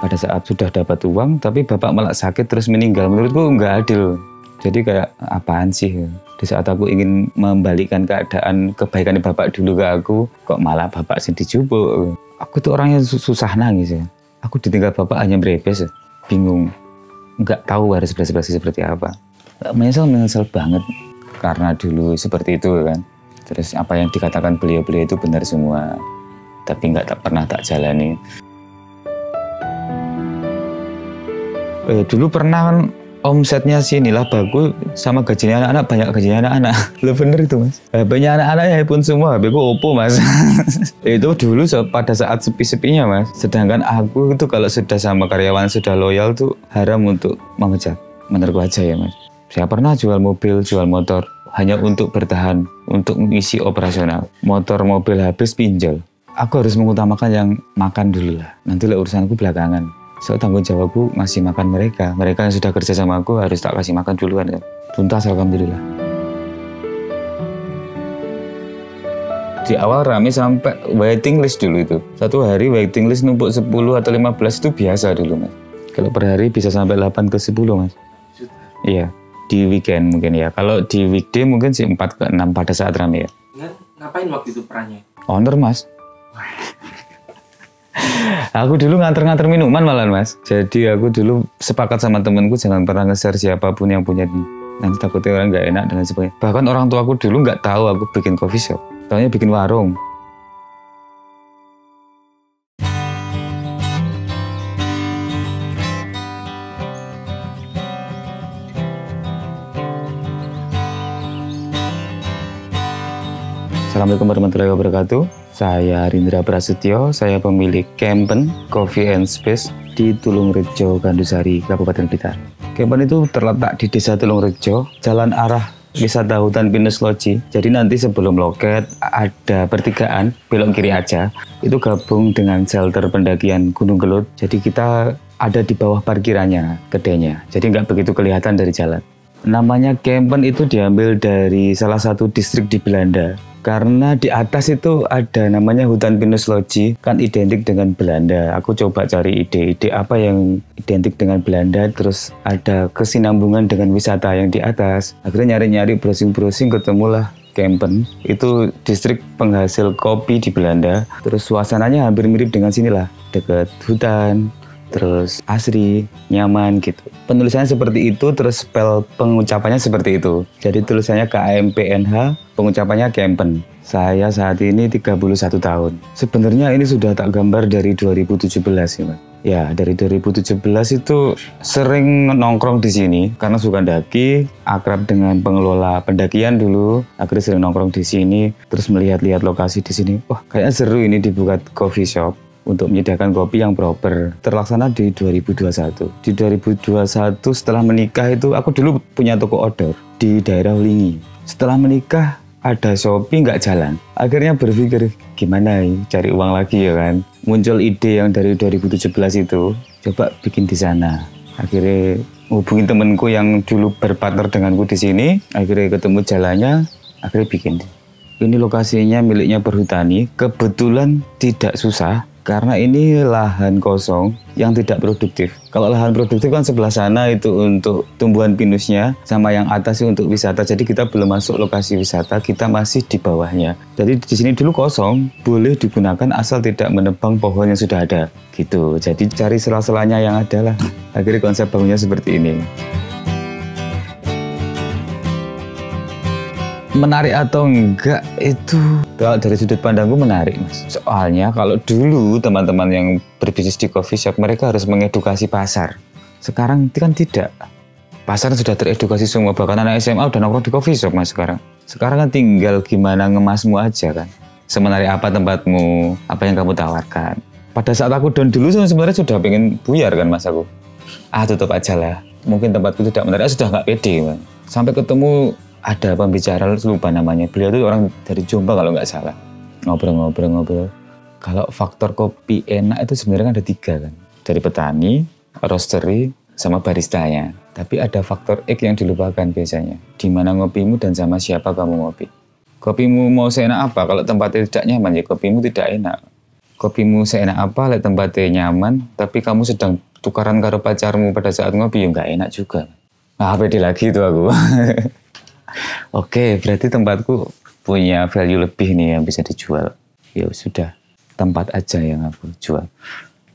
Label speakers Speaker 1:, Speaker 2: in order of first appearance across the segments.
Speaker 1: pada saat sudah dapat uang, tapi bapak malah sakit terus meninggal. Menurutku nggak adil. Jadi kayak apaan sih? Di saat aku ingin membalikkan keadaan kebaikan bapak dulu ke aku, kok malah bapak sih dijupuk. Aku tuh orangnya susah nangis ya. Aku ditinggal bapak hanya berebes, bingung. Nggak tahu harus bereaksi seperti apa. Menyesal banget. Karena dulu seperti itu kan. Terus apa yang dikatakan beliau-beliau itu benar semua. Tapi nggak pernah tak jalani. Dulu pernah kan omsetnya sinilah bagus sama gajinya anak-anak, banyak gajinya anak-anak. Lo bener itu mas. Banyak anak-anaknya iPhone semua, HP ku Oppo mas. Itu dulu pada saat sepi-sepinya mas. Sedangkan aku itu kalau sudah sama karyawan sudah loyal tuh haram untuk mengejar. Menurutku aja ya mas. Saya pernah jual mobil, jual motor hanya untuk bertahan, untuk mengisi operasional. Motor mobil habis pinjol. Aku harus mengutamakan yang makan dulu lah. Nanti urusanku belakangan. So tanggung jawabku masih makan mereka. Mereka yang sudah kerja sama aku harus tak kasih makan duluan kan. Tuntas alhamdulillah. Di awal rame sampai waiting list dulu itu. Satu hari waiting list numpuk 10 atau 15 itu biasa dulu mas. Kalau per hari bisa sampai 8 ke 10 mas. Iya, di weekend mungkin ya. Kalau di weekday mungkin sih 4 ke 6 pada saat rame ya.
Speaker 2: Ngapain waktu itu perannya?
Speaker 1: Owner mas. Aku dulu nganter-nganter minuman malah mas. Jadi aku dulu sepakat sama temenku jangan pernah nge-share siapapun yang punya ini. Nanti takutnya orang nggak enak dan lain sebagainya. Bahkan orang tua aku dulu nggak tahu aku bikin coffee shop. Taunya bikin warung. Assalamualaikum warahmatullahi wabarakatuh. Saya Rindra Prasetyo, saya pemilik Kempen Coffee and Space di Tulungrejo, Gandusari, Kabupaten Blitar. Kempen itu terletak di Desa Tulungrejo, jalan arah wisata hutan pinus loji. Jadi nanti sebelum loket ada pertigaan, belok kiri aja. Itu gabung dengan shelter pendakian Gunung Gelut. Jadi kita ada di bawah parkirannya, kedainya. Jadi nggak begitu kelihatan dari jalan. Namanya Kempen itu diambil dari salah satu distrik di Belanda. Karena di atas itu ada namanya hutan pinus loji, kan identik dengan Belanda. Aku coba cari ide-ide apa yang identik dengan Belanda, terus ada kesinambungan dengan wisata yang di atas. Akhirnya nyari-nyari, browsing-browsing, ketemulah Kempen. Itu distrik penghasil kopi di Belanda. Terus suasananya hampir mirip dengan sinilah, dekat hutan. Terus asri, nyaman gitu. Penulisannya seperti itu, terus spell pengucapannya seperti itu. Jadi tulisannya KMPNH, pengucapannya Kempen. Saya saat ini 31 tahun. Sebenarnya ini sudah tak gambar dari 2017 ya Mas. Ya, dari 2017 itu sering nongkrong di sini karena suka daki, akrab dengan pengelola pendakian dulu. Akhirnya sering nongkrong di sini, terus melihat-lihat lokasi di sini. Wah, kayaknya seru ini dibuka coffee shop untuk menyediakan kopi yang proper. Terlaksana di 2021. Di 2021 setelah menikah itu aku dulu punya toko outdoor di daerah Ulingi. Setelah menikah ada Shopee nggak jalan. Akhirnya berpikir gimana ya cari uang lagi ya kan. Muncul ide yang dari 2017 itu, coba bikin di sana. Akhirnya hubungin temenku yang dulu berpartner denganku di sini. Akhirnya ketemu jalannya, akhirnya bikin. Ini lokasinya miliknya Perhutani. Kebetulan tidak susah. Karena ini lahan kosong yang tidak produktif. Kalau lahan produktif kan sebelah sana itu untuk tumbuhan pinusnya, sama yang atas itu untuk wisata. Jadi kita belum masuk lokasi wisata, kita masih di bawahnya. Jadi di sini dulu kosong, boleh digunakan asal tidak menebang pohon yang sudah ada. Gitu. Jadi cari sela-selanya yang ada lah. Akhirnya konsep bangunnya seperti ini. Menarik atau enggak itu kalau dari sudut pandangku menarik mas. Soalnya kalau dulu teman-teman yang berbisnis di coffee shop mereka harus mengedukasi pasar. Sekarang kan tidak. Pasar sudah teredukasi semua, bahkan anak SMA udah nongkrong di coffee shop mas sekarang. Sekarang kan tinggal gimana ngemasmu aja kan. Semenarik apa tempatmu, apa yang kamu tawarkan. Pada saat aku down dulu sebenarnya sudah pengen buyar kan mas aku. Tutup aja lah. Mungkin tempatku tidak menarik, sudah nggak pede man. Sampai ketemu ada pembicara, lupa namanya. Beliau itu orang dari Jombang kalau nggak salah. Ngobrol. Kalau faktor kopi enak itu sebenarnya ada 3 kan. Dari petani, roastery, sama baristanya. Tapi ada faktor X yang dilupakan biasanya. Di mana ngopimu dan sama siapa kamu ngopi. Kopimu mau seenak apa? Kalau tempatnya tidak nyaman ya kopimu tidak enak. kopimu seenak apa, lek tempatnya nyaman, tapi kamu sedang tukaran karo pacarmu pada saat ngopi, ya nggak enak juga. Nah, pede lagi itu aku. Oke, berarti tempatku punya value lebih nih yang bisa dijual. Ya sudah, tempat aja yang aku jual.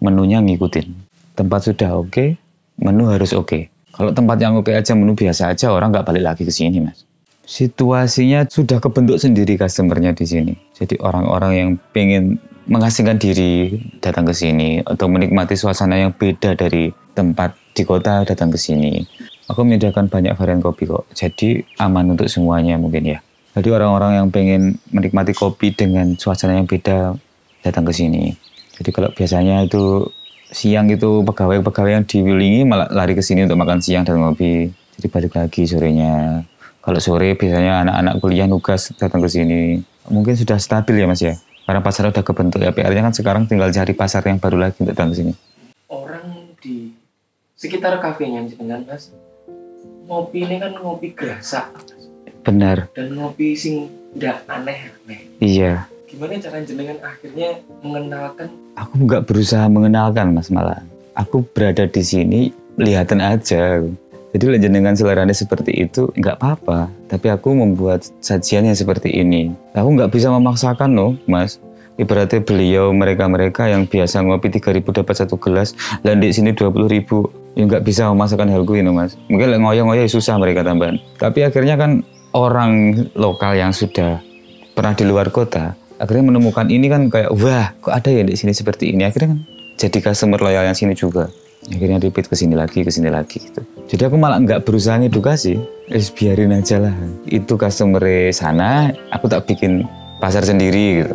Speaker 1: Menunya ngikutin. Tempat sudah oke, menu harus oke. Kalau tempat yang oke aja, menu biasa aja, orang nggak balik lagi ke sini, Mas. Situasinya sudah kebentuk sendiri customer-nya di sini. Jadi orang-orang yang pengen mengasingkan diri datang ke sini atau menikmati suasana yang beda dari tempat di kota datang ke sini. Aku menyediakan banyak varian kopi kok. Jadi aman untuk semuanya mungkin ya. Jadi orang-orang yang pengen menikmati kopi dengan suasana yang beda datang ke sini. Jadi kalau biasanya itu siang itu pegawai-pegawai yang diwilingi malah lari ke sini untuk makan siang dan ngopi. Jadi balik lagi sorenya. Kalau sore biasanya anak-anak kuliah nugas datang ke sini. Mungkin sudah stabil ya Mas ya. Karena pasar udah kebentuk ya. PR-nya kan sekarang tinggal cari pasar yang baru lagi untuk datang ke sini.
Speaker 2: Orang di sekitar kafenya jenengan Mas, ngopi ini kan ngopi gerasa.
Speaker 1: Benar.
Speaker 2: Dan ngopi sing ndak aneh-aneh.
Speaker 1: Iya.
Speaker 2: Gimana cara jenengan akhirnya mengenalkan?
Speaker 1: Aku nggak berusaha mengenalkan Mas malah. Aku berada di sini lihatan aja. Jadi jenengan seleranya seperti itu nggak apa-apa. Tapi aku membuat sajian yang seperti ini. Aku nggak bisa memaksakan loh Mas. Ibaratnya beliau mereka-mereka yang biasa ngopi 3.000 dapat 1 gelas, dan di sini 20.000, ya nggak bisa memaksakan hal ini Mas. Mungkin ngoyo-ngoyo susah mereka tambahan. Tapi akhirnya kan orang lokal yang sudah pernah di luar kota, akhirnya menemukan ini kan kayak wah kok ada ya di sini seperti ini. Akhirnya kan jadi customer loyal yang sini juga. Akhirnya repeat ke sini lagi gitu. Jadi aku malah nggak berusaha ngedukasi, biarin aja lah. Itu customer sana, aku tak bikin pasar sendiri gitu.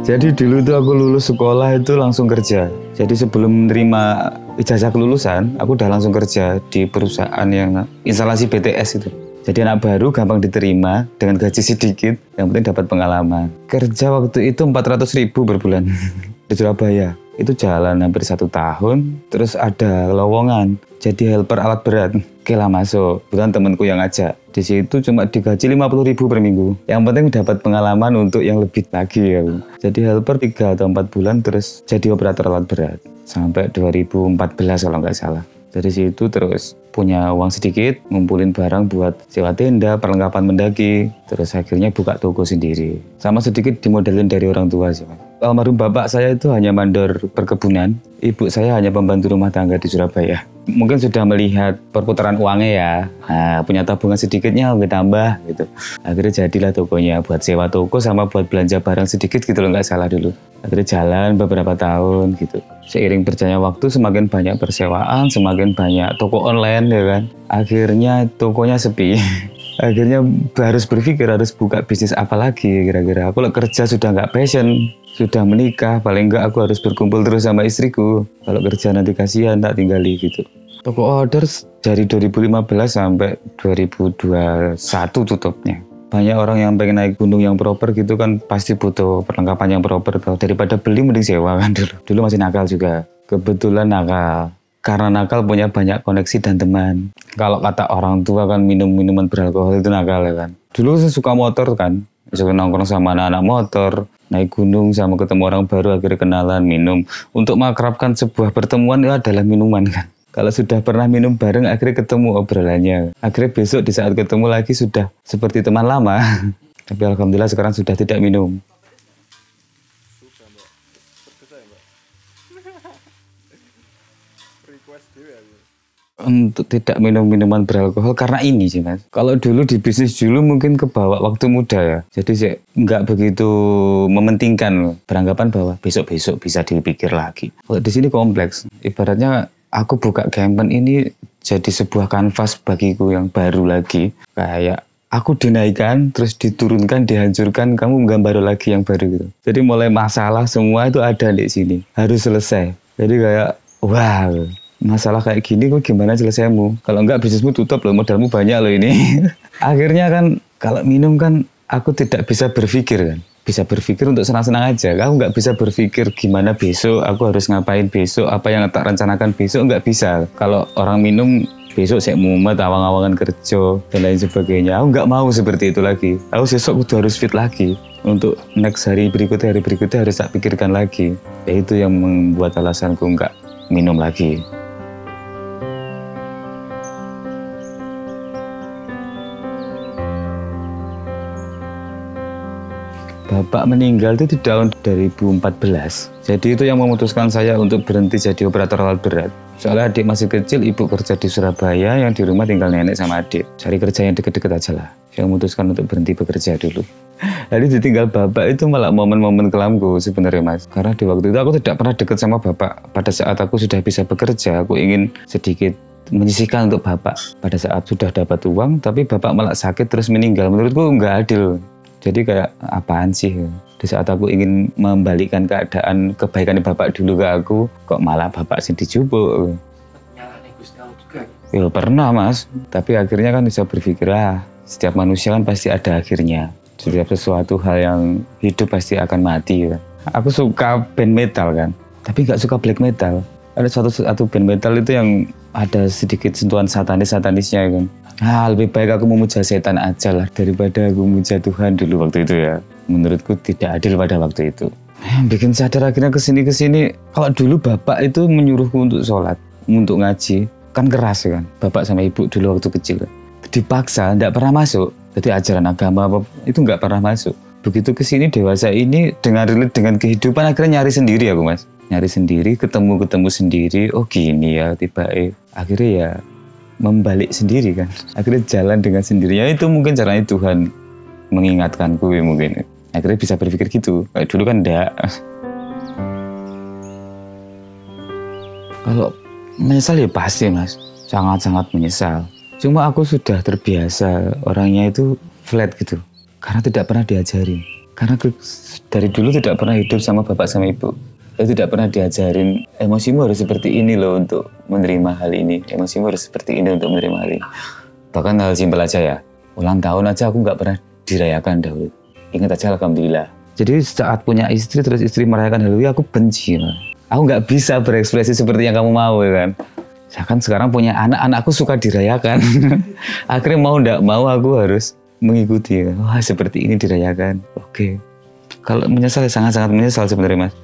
Speaker 1: Jadi dulu tuh aku lulus sekolah itu langsung kerja. Jadi sebelum menerima ijazah kelulusan, aku udah langsung kerja di perusahaan yang instalasi BTS itu. Jadi anak baru gampang diterima dengan gaji sedikit, yang penting dapat pengalaman. Kerja waktu itu 400.000 per bulan di Surabaya. Itu jalan hampir 1 tahun, terus ada lowongan jadi helper alat berat. Oke lah masuk, bukan temanku yang ngajak. Di situ cuma digaji 50.000 per minggu. Yang penting dapat pengalaman untuk yang lebih lagi ya. Jadi helper 3 atau 4 bulan terus jadi operator alat berat. Sampai 2014 kalau nggak salah. Dari situ terus punya uang sedikit, ngumpulin barang buat sewa tenda, perlengkapan mendaki, terus akhirnya buka toko sendiri. Sama sedikit dimodelin dari orang tua sih. Almarhum bapak saya itu hanya mandor perkebunan, ibu saya hanya pembantu rumah tangga di Surabaya. Mungkin sudah melihat perputaran uangnya ya, nah, punya tabungan sedikitnya tambah gitu. Akhirnya jadilah tokonya buat sewa toko sama buat belanja barang sedikit gitu loh, nggak salah dulu. Akhirnya jalan beberapa tahun gitu. Seiring berjalannya waktu semakin banyak persewaan, semakin banyak toko online ya kan. Akhirnya tokonya sepi. Akhirnya harus berpikir harus buka bisnis apa lagi kira-kira. Aku kerja sudah nggak passion, sudah menikah, paling nggak aku harus berkumpul terus sama istriku. Kalau kerja nanti kasihan tak tinggali gitu. Toko order dari 2015 sampai 2021 tutupnya. Banyak orang yang pengen naik gunung yang proper gitu kan pasti butuh perlengkapan yang proper. Daripada beli mending sewa kan dulu. Dulu masih nakal juga. Kebetulan nakal. Karena nakal punya banyak koneksi dan teman. Kalau kata orang tua kan minum minuman beralkohol itu nakal ya kan. Dulu saya suka motor kan. Suka nongkrong sama anak-anak motor. Naik gunung sama ketemu orang baru akhirnya kenalan minum. Untuk mengakrabkan sebuah pertemuan itu adalah minuman kan. Kalau sudah pernah minum bareng, akhirnya ketemu obrolannya. Akhirnya besok di saat ketemu lagi sudah seperti teman lama. Tapi alhamdulillah sekarang sudah tidak minum. Untuk tidak minum minuman beralkohol karena ini sih Mas. Kalau dulu di bisnis dulu mungkin kebawa waktu muda ya. Jadi saya nggak begitu mementingkan, beranggapan bahwa besok-besok bisa dipikir lagi. Kalau di sini kompleks. Ibaratnya aku buka Campen ini jadi sebuah kanvas bagiku yang baru lagi. Kayak aku dinaikkan, terus diturunkan, dihancurkan, kamu gambar lagi yang baru gitu. Jadi mulai masalah semua itu ada di sini. Harus selesai. Jadi kayak, wow, masalah kayak gini kok gimana selesaimu? Kalau enggak bisnismu tutup loh, modalmu banyak loh ini. Akhirnya kan kalau minum kan aku tidak bisa berpikir kan. Bisa berpikir untuk senang-senang aja. Aku nggak bisa berpikir gimana besok, aku harus ngapain besok, apa yang tak rencanakan besok, nggak bisa. Kalau orang minum besok saya mumet awang-awangan kerja dan lain sebagainya. Aku nggak mau seperti itu lagi. Aku besok kudu harus fit lagi. Untuk next hari berikutnya harus tak pikirkan lagi. Ya itu yang membuat alasanku nggak minum lagi. Bapak meninggal itu di tahun 2014. Jadi itu yang memutuskan saya untuk berhenti jadi operator alat berat. Soalnya adik masih kecil, ibu kerja di Surabaya, yang di rumah tinggal nenek sama adik. Cari kerja yang deket-deket aja lah. Saya memutuskan untuk berhenti bekerja dulu. Jadi ditinggal bapak itu malah momen-momen kelamku sebenarnya mas. Karena di waktu itu aku tidak pernah dekat sama bapak. Pada saat aku sudah bisa bekerja, aku ingin sedikit menyisihkan untuk bapak. Pada saat sudah dapat uang, tapi bapak malah sakit terus meninggal. Menurutku nggak adil. Jadi kayak apaan sih? Di saat aku ingin membalikkan keadaan kebaikan bapak dulu ke aku, kok malah bapak sih dijubuk.
Speaker 2: Nyalahnya Gusti Allah juga.
Speaker 1: Ya pernah mas, tapi akhirnya kan bisa berpikir, setiap manusia kan pasti ada akhirnya. Setiap sesuatu hal yang hidup pasti akan mati kan. Aku suka band metal kan, tapi nggak suka black metal. Ada satu band metal itu yang ada sedikit sentuhan satanisnya kan. Lebih baik aku memuja setan aja lah daripada aku memuja Tuhan dulu waktu itu ya. Menurutku tidak adil pada waktu itu. Bikin sadar akhirnya kesini. Kalau dulu bapak itu menyuruhku untuk sholat, untuk ngaji, kan keras kan. Bapak sama ibu dulu waktu kecil. Dipaksa, tidak pernah masuk. Jadi ajaran agama apa itu nggak pernah masuk. Begitu kesini dewasa ini dengan kehidupan akhirnya nyari sendiri aku mas. Nyari sendiri, ketemu sendiri. Oh gini ya tiba-tiba. Akhirnya ya membalik sendiri kan. Akhirnya jalan dengan sendirinya. Itu mungkin caranya Tuhan mengingatkanku ya mungkin. Akhirnya bisa berpikir gitu. Kayak dulu kan enggak. Kalau menyesal ya pasti mas. Sangat-sangat menyesal. Cuma aku sudah terbiasa orangnya itu flat gitu. Karena tidak pernah diajarin. Karena dari dulu tidak pernah hidup sama bapak sama ibu. Saya tidak pernah diajarin emosimu harus seperti ini loh untuk menerima hal ini. Emosimu harus seperti ini untuk menerima hal ini. Bahkan hal simpel aja ya. Ulang tahun aja aku nggak pernah dirayakan dahulu. Ingat aja alhamdulillah. Jadi saat punya istri terus istri merayakan Halloween aku benci. Aku nggak bisa berekspresi seperti yang kamu mau ya kan. Saya kan sekarang punya anakku suka dirayakan. Akhirnya mau nggak mau aku harus mengikuti. Wah seperti ini dirayakan. Oke. Kalau menyesal sangat-sangat menyesal sebenarnya mas.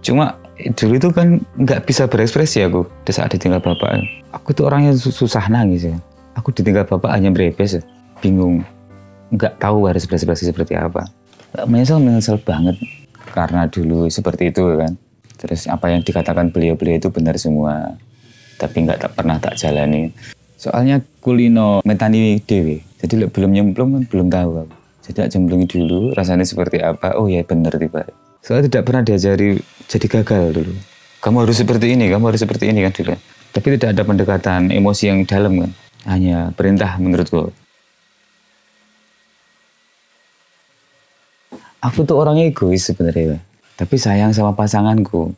Speaker 1: Cuma dulu itu kan nggak bisa berekspresi aku di saat ditinggal bapak. Aku tuh orangnya susah nangis ya. Aku ditinggal bapak hanya berebes ya. Bingung. Nggak tahu harus berekspresi seperti apa. Menyesal banget. Karena dulu seperti itu kan. Terus apa yang dikatakan beliau-beliau itu benar semua. Tapi nggak pernah tak jalani. Soalnya kulino metani dewe. Jadi belum nyemplung kan belum tahu aku. Jadi tak jemplungi dulu rasanya seperti apa. Oh ya benar tiba. Soalnya tidak pernah diajari jadi gagal dulu. Kamu harus seperti ini kan dulu. Tapi tidak ada pendekatan emosi yang dalam kan. Hanya perintah menurutku. Aku tuh orangnya egois sebenarnya. Tapi sayang sama pasanganku.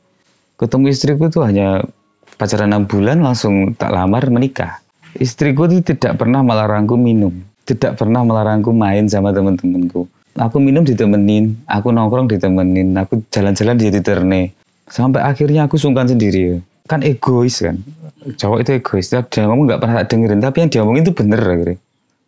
Speaker 1: Ketemu istriku tuh hanya pacaran 6 bulan langsung tak lamar menikah. Istriku tuh tidak pernah melarangku minum. Tidak pernah melarangku main sama teman-temanku. Aku minum ditemenin, aku nongkrong ditemenin, aku jalan-jalan dia diterne. Sampai akhirnya aku sungkan sendiri. Kan egois kan. Cowok itu egois. Dia ngomong nggak pernah tak dengerin, tapi yang dia ngomongin itu bener akhirnya.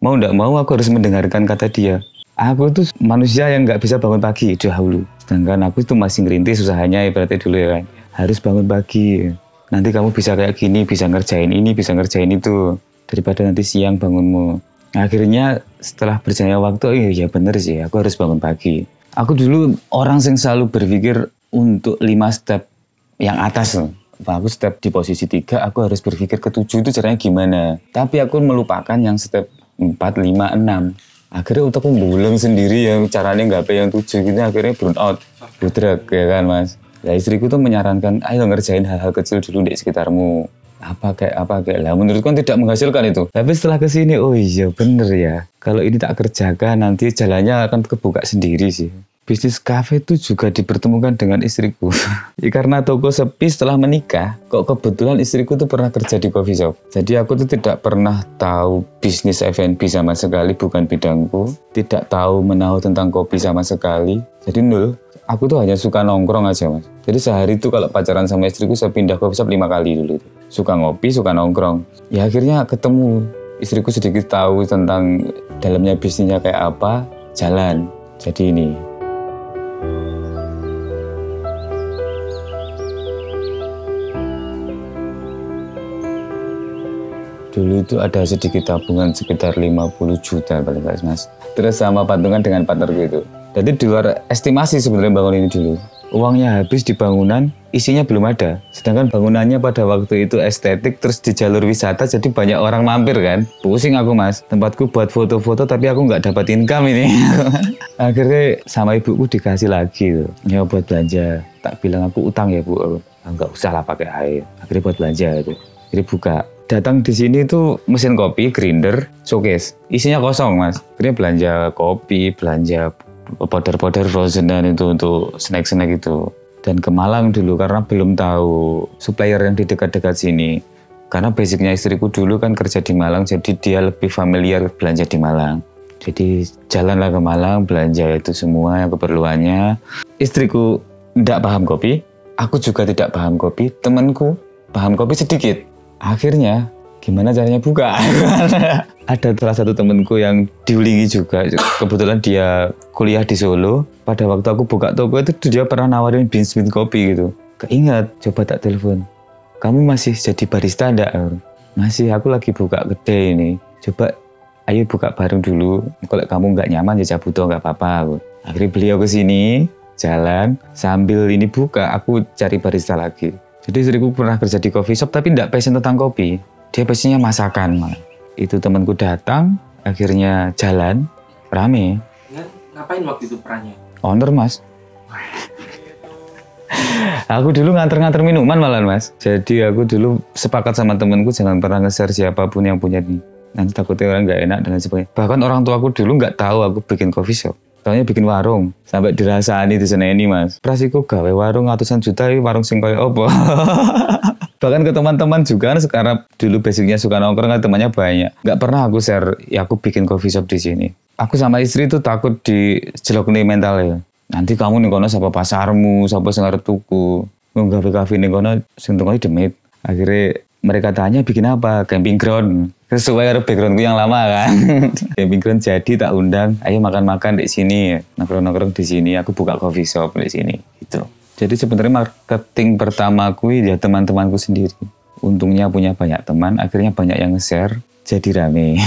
Speaker 1: Mau nggak mau aku harus mendengarkan kata dia. Aku tuh manusia yang nggak bisa bangun pagi dahulu. Sedangkan aku tuh masih ngerintis usahanya ibaratnya dulu ya kan. Harus bangun pagi. Nanti kamu bisa kayak gini, bisa ngerjain ini, bisa ngerjain itu. Daripada nanti siang bangunmu. Akhirnya setelah berjalannya waktu, ya bener sih, aku harus bangun pagi. Aku dulu orang yang selalu berpikir untuk 5 step yang atas. Aku step di posisi 3, aku harus berpikir ke 7 itu caranya gimana. Tapi aku melupakan yang step 4, 5, 6. Akhirnya otakku belum sendiri yang caranya nggak yang 7 gitu, akhirnya burn out, budrek ya kan mas. Ya istriku tuh menyarankan, ayo ngerjain hal-hal kecil dulu di sekitarmu. Apa kayak lah menurutku kan tidak menghasilkan itu. Tapi setelah kesini, oh iya bener ya. Kalau ini tak kerjakan nanti jalannya akan kebuka sendiri sih. Bisnis kafe itu juga dipertemukan dengan istriku. Ya, karena toko sepi setelah menikah, kok kebetulan istriku tuh pernah kerja di coffee shop. Jadi aku tuh tidak pernah tahu bisnis F&B sama sekali, bukan bidangku. Tidak tahu menahu tentang kopi sama sekali. Jadi nol. Aku tuh hanya suka nongkrong aja mas. Jadi sehari tuh kalau pacaran sama istriku saya pindah coffee shop 5 kali dulu. Suka ngopi, suka nongkrong. Ya akhirnya ketemu. Istriku sedikit tahu tentang dalamnya bisnisnya kayak apa, jalan. Jadi ini. Dulu itu ada sedikit tabungan sekitar 50 juta paling nggak mas. Terus sama patungan dengan partnerku itu. Jadi di luar estimasi sebenarnya bangun ini dulu. Uangnya habis di bangunan, isinya belum ada. Sedangkan bangunannya pada waktu itu estetik, terus di jalur wisata, jadi banyak orang mampir kan. Pusing aku mas, tempatku buat foto-foto tapi aku nggak dapat income ini. Akhirnya sama ibuku dikasih lagi tuh. Ya buat belanja. Tak bilang aku utang ya bu, nggak usah lah pakai air. Akhirnya buat belanja itu. Akhirnya buka. Datang di sini tuh mesin kopi, grinder, showcase. Isinya kosong mas. Akhirnya belanja kopi, belanja powder-powder frozenan itu untuk snack-snack itu. Dan ke Malang dulu karena belum tahu supplier yang di dekat-dekat sini. Karena basicnya istriku dulu kan kerja di Malang, jadi dia lebih familiar belanja di Malang. Jadi jalanlah ke Malang, belanja itu semua yang keperluannya. Istriku tidak paham kopi, aku juga tidak paham kopi, temanku paham kopi sedikit. Akhirnya gimana caranya buka? Ada salah satu temanku yang diulingi juga. Kebetulan dia kuliah di Solo. Pada waktu aku buka toko itu dia pernah nawarin beans kopi gitu. Keingat, coba tak telepon. Kamu masih jadi barista enggak? Masih, aku lagi buka kedai ini. Coba ayo buka bareng dulu. Kalau kamu nggak nyaman ya cabut nggak apa-apa. Akhirnya beliau ke sini, jalan sambil ini buka. Aku cari barista lagi. Jadi istriku pernah kerja di coffee shop tapi enggak passion tentang kopi. Dia passionnya masakan malah. Itu temanku datang, akhirnya jalan, rame.
Speaker 2: Ngapain waktu itu perannya?
Speaker 1: Owner mas. Aku dulu nganter-nganter minuman malah mas. Jadi aku dulu sepakat sama temanku jangan pernah nge-share siapapun yang punya ini. Nanti takutnya orang nggak enak dan lain sebagainya. Bahkan orang tua aku dulu nggak tahu aku bikin coffee shop. Taunya bikin warung. Sampai dirasani di sana ini mas. Prasiku gawe warung ratusan juta, warung sing koyo opo. Bahkan ke teman-teman juga sekarang dulu basicnya suka nongkrong kan temannya banyak. Nggak pernah aku share ya aku bikin coffee shop di sini. Aku sama istri tuh takut dijelok nih mentalnya. Nanti kamu nih kono sapa pasarmu, sapa sing arep tuku. Nggawe kafe ning kono sing tukone demit. Akhirnya mereka tanya bikin apa? Camping ground. Sesuai dengan backgroundku yang lama kan. Camping ground jadi tak undang, ayo makan-makan di sini, nongkrong-nongkrong di sini, aku buka coffee shop di sini gitu. Jadi sebenarnya marketing pertamaku ya teman-temanku sendiri. Untungnya punya banyak teman, akhirnya banyak yang nge-share, jadi rame.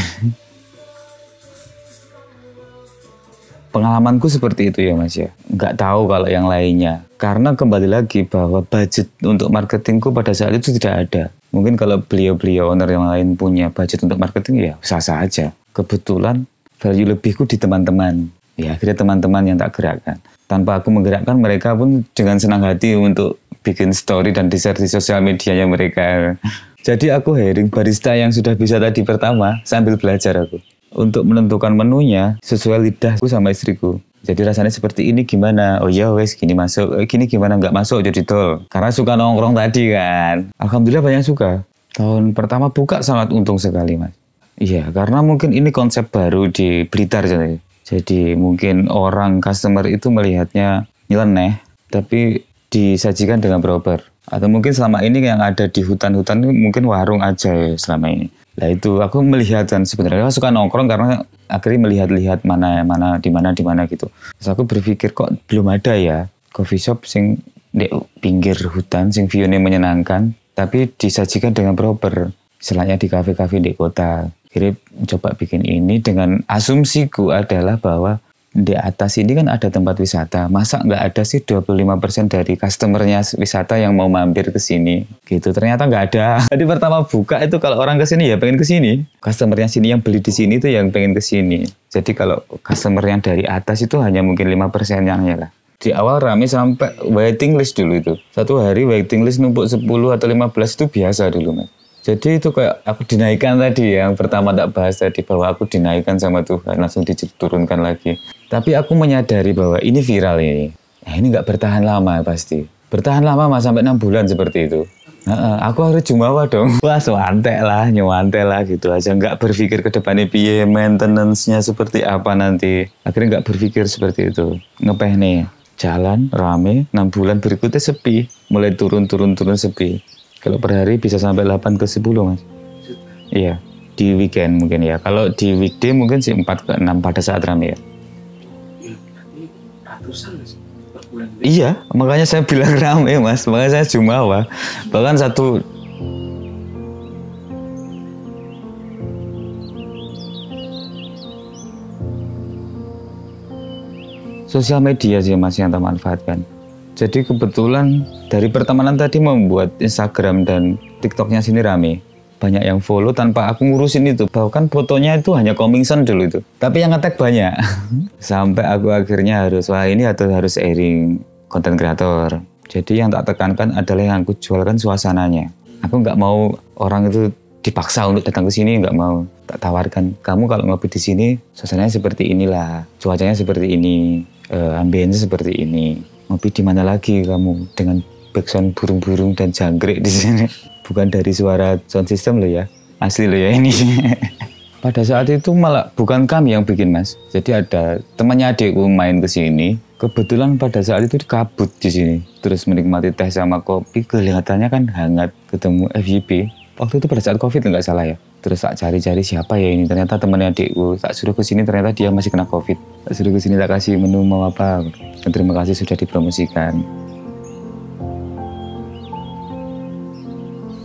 Speaker 1: Pengalamanku seperti itu ya mas ya. Nggak tahu kalau yang lainnya. Karena kembali lagi bahwa budget untuk marketingku pada saat itu tidak ada. Mungkin kalau beliau-beliau owner yang lain punya budget untuk marketing ya sah-sah aja. Kebetulan value lebihku di teman-teman. Ya akhirnya teman-teman yang tak gerakkan. Tanpa aku menggerakkan, mereka pun dengan senang hati untuk bikin story dan di-share di sosial medianya mereka. Jadi aku hiring barista yang sudah bisa tadi pertama sambil belajar aku. Untuk menentukan menunya sesuai lidahku sama istriku. Jadi rasanya seperti ini gimana? Oh ya wes gini masuk, gini gimana nggak masuk jadi tol. Karena suka nongkrong tadi kan. Alhamdulillah banyak suka. Tahun pertama buka sangat untung sekali mas. Iya karena mungkin ini konsep baru di Blitar jadi. Jadi mungkin orang customer itu melihatnya nyeleneh, tapi disajikan dengan proper. Atau mungkin selama ini yang ada di hutan-hutan mungkin warung aja ya selama ini. Nah itu aku melihat kan sebenarnya aku suka nongkrong karena akhirnya melihat-lihat mana di mana gitu. Terus aku berpikir kok belum ada ya coffee shop sing di pinggir hutan sing view-nya menyenangkan tapi disajikan dengan proper. Selainnya di kafe-kafe di kota. Akhirnya coba bikin ini dengan asumsiku adalah bahwa di atas ini kan ada tempat wisata. Masa nggak ada sih 25% dari customernya wisata yang mau mampir ke sini? Gitu. Ternyata nggak ada. Jadi pertama buka itu kalau orang ke sini ya pengen ke sini. Customernya sini yang beli di sini itu yang pengen ke sini. Jadi kalau customer yang dari atas itu hanya mungkin 5%-nya lah. Di awal rame sampai waiting list dulu itu. Satu hari waiting list numpuk 10 atau 15 itu biasa dulu mas. Jadi itu kayak aku dinaikkan tadi yang pertama tak bahas tadi bahwa aku dinaikkan sama Tuhan langsung diturunkan lagi. Tapi aku menyadari bahwa ini viral ini. Nah, ini nggak bertahan lama pasti. Bertahan lama mas sampai 6 bulan seperti itu. Aku harus jumawa dong. Wah nyewantek lah gitu aja. Nggak berpikir ke depannya piye, maintenance-nya seperti apa nanti. Akhirnya nggak berpikir seperti itu. Ngepeh nih. jalan rame, 6 bulan berikutnya sepi, mulai turun sepi. Kalau per hari bisa sampai 8 ke 10 mas. Iya, di weekend mungkin ya. Kalau di weekday mungkin sih 4 ke 6 pada saat rame ya.
Speaker 2: Ya, berarti ratusan mas per bulan.
Speaker 1: Iya, makanya saya bilang rame mas, makanya saya jumawa. Bahkan satu sosial media sih mas yang saya manfaatkan. Jadi kebetulan dari pertemanan tadi membuat Instagram dan TikToknya sini rame. Banyak yang follow tanpa aku ngurusin itu. Bahkan fotonya itu hanya coming soon dulu itu. Tapi yang nge-tag banyak. Sampai aku akhirnya harus airing konten kreator. Jadi yang tak tekankan adalah yang aku jualkan suasananya. Aku nggak mau orang itu dipaksa untuk datang ke sini, nggak mau. Tak tawarkan, kamu kalau ngopi di sini, suasananya seperti inilah, cuacanya seperti ini, ambience seperti ini. Ngopi di mana lagi kamu dengan backsound burung-burung dan jangkrik di sini? Bukan dari suara sound system loh ya, asli loh ya ini. Pada saat itu malah bukan kami yang bikin mas. Jadi ada temannya adikku main ke sini. Kebetulan pada saat itu kabut di sini. Terus menikmati teh sama kopi, kelihatannya kan hangat, ketemu FYP. Waktu itu pada saat COVID nggak salah ya. Terus tak cari-cari siapa ya ini. Ternyata temannya adikku. Tak suruh ke sini ternyata dia masih kena COVID. Tak suruh ke sini tak kasih menu mau apa. Dan terima kasih sudah dipromosikan.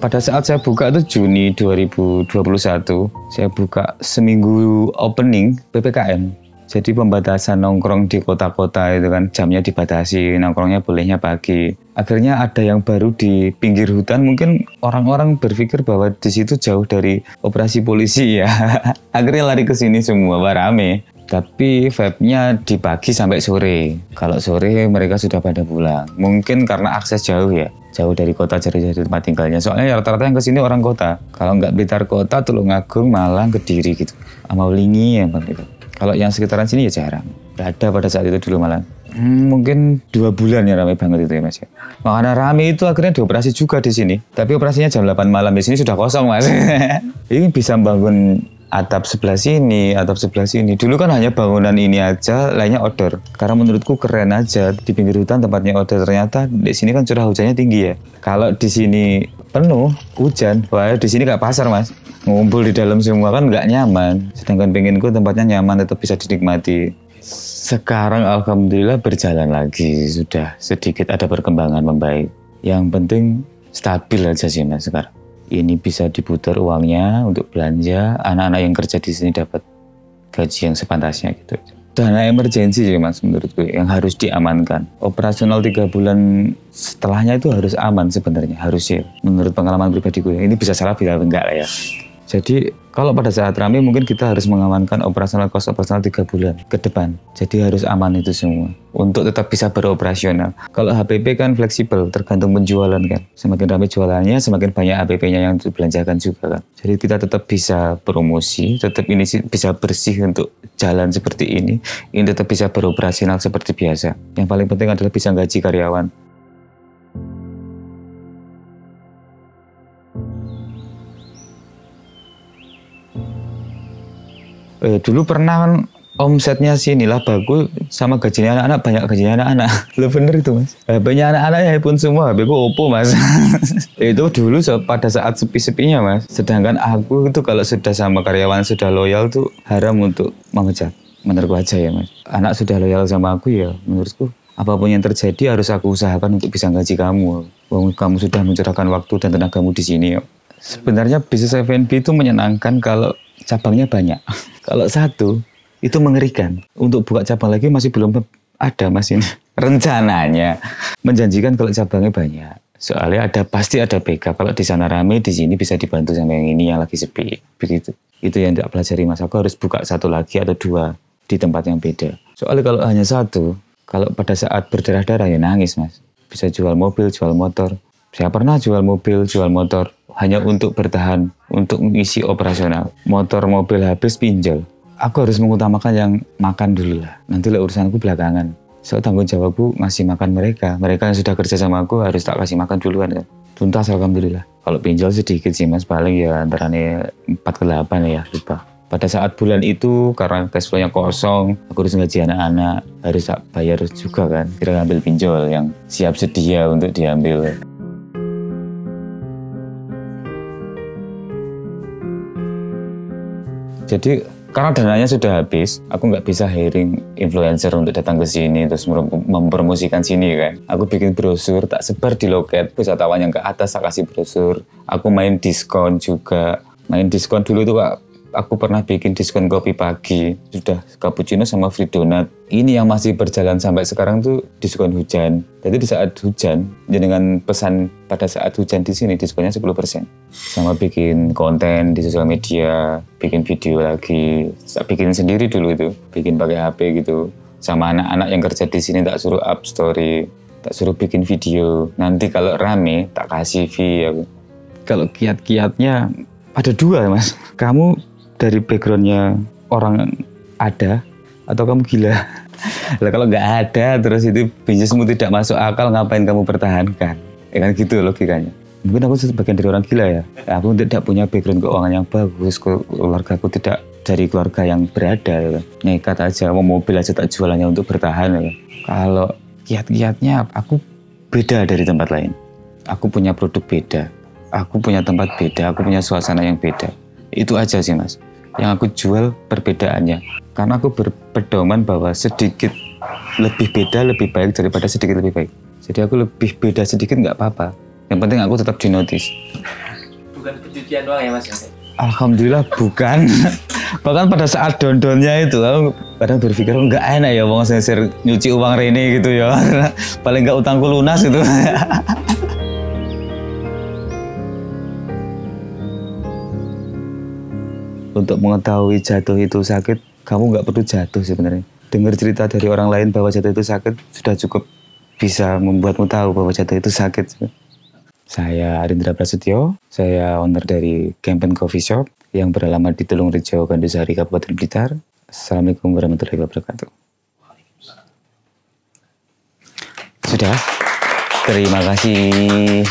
Speaker 1: Pada saat saya buka itu Juni 2021. Saya buka seminggu opening PPKM. Jadi pembatasan nongkrong di kota-kota itu kan jamnya dibatasi, nongkrongnya bolehnya pagi. Akhirnya ada yang baru di pinggir hutan, mungkin orang-orang berpikir bahwa di situ jauh dari operasi polisi ya. Akhirnya lari ke sini semua, rame. Tapi vibe-nya di pagi sampai sore. Kalau sore mereka sudah pada pulang. Mungkin karena akses jauh ya, jauh dari kota, jauh dari tempat tinggalnya. Soalnya rata-rata yang ke sini orang kota. Kalau nggak Blitar kota, Tulungagung, Malang, Kediri gitu. Amaulingi ya bang gitu. Kalau yang sekitaran sini ya jarang. Gak ada pada saat itu dulu malah. Mungkin 2 bulan ya ramai banget itu ya mas. Makanya rame itu akhirnya dioperasi juga di sini. Tapi operasinya jam 8 malam di sini sudah kosong mas. Ini bisa bangun atap sebelah sini, atap sebelah sini. Dulu kan hanya bangunan ini aja, lainnya outdoor. Karena menurutku keren aja di pinggir hutan tempatnya outdoor. Ternyata di sini kan curah hujannya tinggi ya. Kalau di sini penuh hujan, wah di sini gak pasar mas. Ngumpul di dalam semua kan nggak nyaman. Sedangkan penginku tempatnya nyaman, tetap bisa dinikmati. Sekarang alhamdulillah berjalan lagi, sudah sedikit ada perkembangan membaik. Yang penting stabil aja sih mas sekarang. Ini bisa diputar uangnya untuk belanja, anak-anak yang kerja di sini dapat gaji yang sepantasnya gitu. Dana emergensi sih mas menurutku yang harus diamankan. Operasional 3 bulan setelahnya itu harus aman sebenarnya, harusnya. Menurut pengalaman pribadiku ya, ini bisa salah bila enggak lah ya. Jadi kalau pada saat ramai mungkin kita harus mengamankan cost operasional 3 bulan ke depan. Jadi harus aman itu semua untuk tetap bisa beroperasional. Kalau HPP kan fleksibel, tergantung penjualan kan. Semakin ramai jualannya, semakin banyak HPP-nya yang dibelanjakan juga kan. Jadi kita tetap bisa promosi, tetap ini bisa bersih untuk jalan seperti ini tetap bisa beroperasional seperti biasa. Yang paling penting adalah bisa gaji karyawan. Dulu pernah kan omsetnya sini lah bagus sama gajinya anak-anak, banyak gajinya anak-anak. Lo bener itu mas. HP-nya anak-anak ya iPhone semua, HP-ku Oppo mas. Itu dulu pada saat sepi-sepinya mas. Sedangkan aku itu kalau sudah sama karyawan sudah loyal tuh haram untuk memecat. Menurutku aja ya mas. Anak sudah loyal sama aku ya menurutku apapun yang terjadi harus aku usahakan untuk bisa gaji kamu. Kamu sudah mencurahkan waktu dan tenagamu di sini. Sebenarnya bisnis F&B itu menyenangkan kalau cabangnya banyak. Kalau satu, itu mengerikan. Untuk buka cabang lagi masih belum ada mas ini. Rencananya menjanjikan kalau cabangnya banyak. Soalnya pasti ada backup. Kalau di sana rame, di sini bisa dibantu sama yang ini yang lagi sepi. Begitu. Itu yang tak pelajari mas. Aku harus buka 1 lagi atau 2 di tempat yang beda. Soalnya kalau hanya 1, kalau pada saat berdarah-darah ya nangis mas. Bisa jual mobil, jual motor. Saya pernah jual mobil, jual motor. Hanya untuk bertahan, untuk mengisi operasional. Motor, mobil habis, pinjol. Aku harus mengutamakan yang makan dulu lah. Nanti urusanku belakangan. So, tanggung jawabku masih makan mereka. Mereka yang sudah kerja sama aku harus tak kasih makan duluan kan. Tuntas alhamdulillah. Kalau pinjol sedikit sih mas, paling ya antara 4 ke 8 ya, lupa. Pada saat bulan itu karena cash flow-nya kosong, aku harus ngaji anak-anak, harus bayar juga kan. Kira ngambil pinjol yang siap sedia untuk diambil. Jadi karena dananya sudah habis, aku nggak bisa hiring influencer untuk datang ke sini terus mempromosikan sini kan. Aku bikin brosur, tak sebar di loket, wisatawan yang ke atas tak kasih brosur. Aku main diskon juga, main diskon dulu tuh Kak. Aku pernah bikin diskon kopi pagi, sudah cappuccino sama free donat. Ini yang masih berjalan sampai sekarang tuh diskon hujan. Jadi di saat hujan, dengan pesan pada saat hujan di sini diskonnya 10%. Sama bikin konten di sosial media, bikin video lagi. Bikin sendiri dulu itu, bikin pakai HP gitu. Sama anak-anak yang kerja di sini tak suruh up story, tak suruh bikin video. Nanti kalau rame tak kasih fee aku. Kalau kiat-kiatnya ada dua Mas. Kamu dari backgroundnya orang ada atau kamu gila? Lah kalau nggak ada terus itu bisnismu tidak masuk akal, ngapain kamu pertahankan? Ya kan gitu logikanya. Mungkin aku sebagian dari orang gila ya. Aku tidak punya background keuangan yang bagus, keluarga aku tidak dari keluarga yang berada. Ya. Nekat aja, mau mobil aja tak jualannya untuk bertahan. Ya. Kalau kiat-kiatnya aku beda dari tempat lain. Aku punya produk beda, aku punya tempat beda, aku punya suasana yang beda. Itu aja sih Mas, yang aku jual perbedaannya. Karena aku berpedoman bahwa sedikit lebih beda lebih baik daripada sedikit lebih baik. Jadi aku lebih beda sedikit nggak apa-apa. Yang penting aku tetap dinotis.
Speaker 2: Bukan pencucian doang ya Mas?
Speaker 1: Alhamdulillah bukan. Bahkan pada saat don-donnya itu, aku kadang berpikir nggak enak ya mau sensir nyuci uang Rene gitu ya. Paling nggak utangku lunas itu. Untuk mengetahui jatuh itu sakit, kamu nggak perlu jatuh sebenarnya. Dengar cerita dari orang lain bahwa jatuh itu sakit, sudah cukup bisa membuatmu tahu bahwa jatuh itu sakit. Saya Arindra Prasetyo, saya owner dari Kempen Coffee Shop yang beralamat di Tulungrejo, Gandusari, Kabupaten Blitar. Assalamualaikum warahmatullahi wabarakatuh. Sudah, terima kasih.